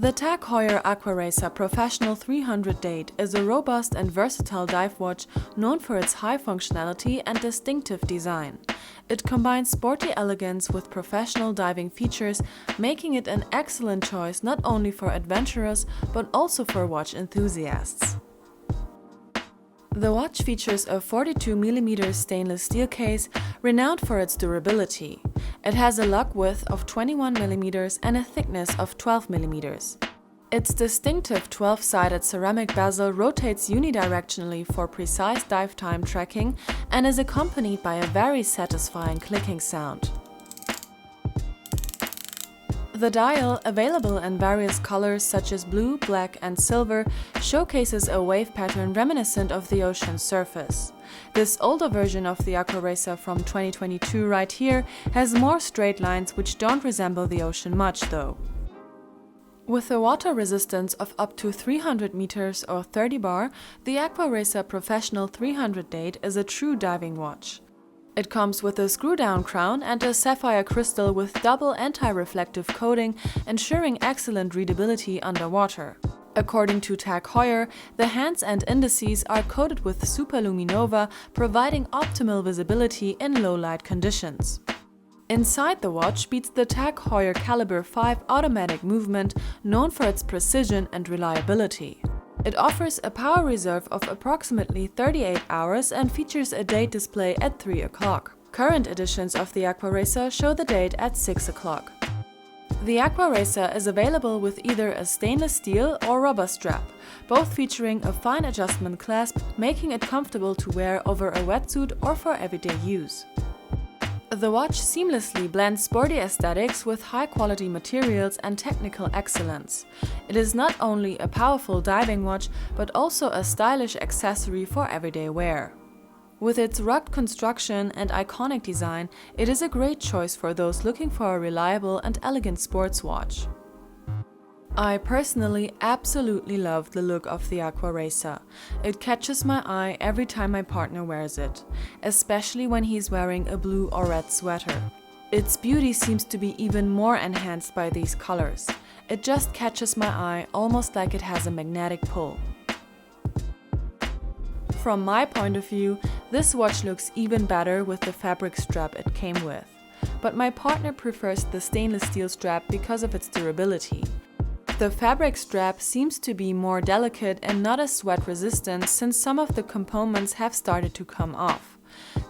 The Tag Heuer Aquaracer Professional 300 Date is a robust and versatile dive watch known for its high functionality and distinctive design. It combines sporty elegance with professional diving features, making it an excellent choice not only for adventurers but also for watch enthusiasts. The watch features a 42mm stainless steel case renowned for its durability. It has a lug width of 21mm and a thickness of 12mm. Its distinctive 12-sided ceramic bezel rotates unidirectionally for precise dive time tracking and is accompanied by a very satisfying clicking sound. The dial, available in various colors such as blue, black and silver, showcases a wave pattern reminiscent of the ocean's surface. This older version of the Aquaracer from 2022 right here has more straight lines which don't resemble the ocean much though. With a water resistance of up to 300 meters or 30 bar, the Aquaracer Professional 300 Date is a true diving watch. It comes with a screw-down crown and a sapphire crystal with double anti-reflective coating, ensuring excellent readability underwater. According to Tag Heuer, the hands and indices are coated with superluminova, providing optimal visibility in low light conditions. Inside the watch beats the Tag Heuer Caliber 5 automatic movement, known for its precision and reliability. It offers a power reserve of approximately 38 hours and features a date display at 3 o'clock. Current editions of the Aquaracer show the date at 6 o'clock. The Aquaracer is available with either a stainless steel or rubber strap, both featuring a fine adjustment clasp, making it comfortable to wear over a wetsuit or for everyday use. The watch seamlessly blends sporty aesthetics with high-quality materials and technical excellence. It is not only a powerful diving watch, but also a stylish accessory for everyday wear. With its rugged construction and iconic design, it is a great choice for those looking for a reliable and elegant sports watch. I personally absolutely love the look of the Aquaracer. It catches my eye every time my partner wears it, especially when he's wearing a blue or red sweater. Its beauty seems to be even more enhanced by these colors. It just catches my eye almost like it has a magnetic pull. From my point of view, this watch looks even better with the fabric strap it came with. But my partner prefers the stainless steel strap because of its durability. The fabric strap seems to be more delicate and not as sweat resistant since some of the components have started to come off.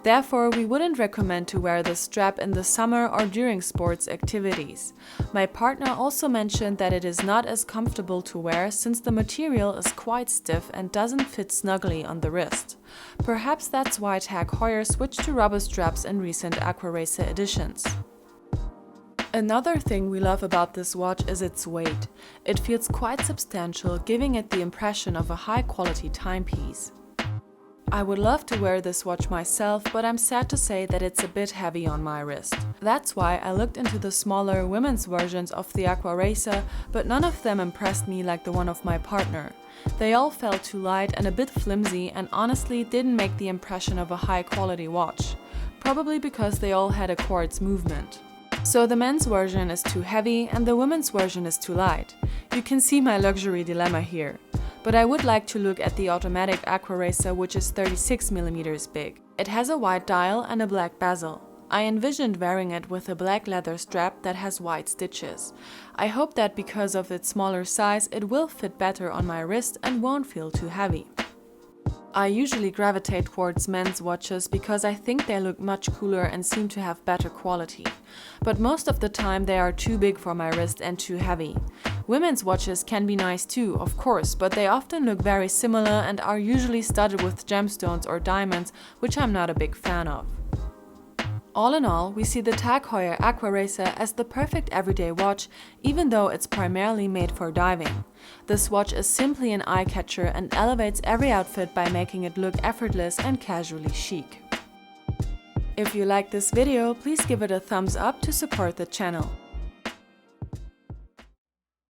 Therefore, we wouldn't recommend to wear the strap in the summer or during sports activities. My partner also mentioned that it is not as comfortable to wear since the material is quite stiff and doesn't fit snugly on the wrist. Perhaps that's why Tag Heuer switched to rubber straps in recent Aquaracer editions. Another thing we love about this watch is its weight. It feels quite substantial, giving it the impression of a high-quality timepiece. I would love to wear this watch myself, but I'm sad to say that it's a bit heavy on my wrist. That's why I looked into the smaller women's versions of the Aquaracer, but none of them impressed me like the one of my partner. They all felt too light and a bit flimsy and honestly didn't make the impression of a high-quality watch. Probably because they all had a quartz movement. So the men's version is too heavy and the women's version is too light. You can see my luxury dilemma here. But I would like to look at the automatic Aquaracer, which is 36mm big. It has a white dial and a black bezel. I envisioned wearing it with a black leather strap that has white stitches. I hope that because of its smaller size, it will fit better on my wrist and won't feel too heavy. I usually gravitate towards men's watches because I think they look much cooler and seem to have better quality. But most of the time they are too big for my wrist and too heavy. Women's watches can be nice too, of course, but they often look very similar and are usually studded with gemstones or diamonds, which I'm not a big fan of. All in all, we see the Tag Heuer Aquaracer as the perfect everyday watch, even though it's primarily made for diving. This watch is simply an eye-catcher and elevates every outfit by making it look effortless and casually chic. If you like this video, please give it a thumbs up to support the channel.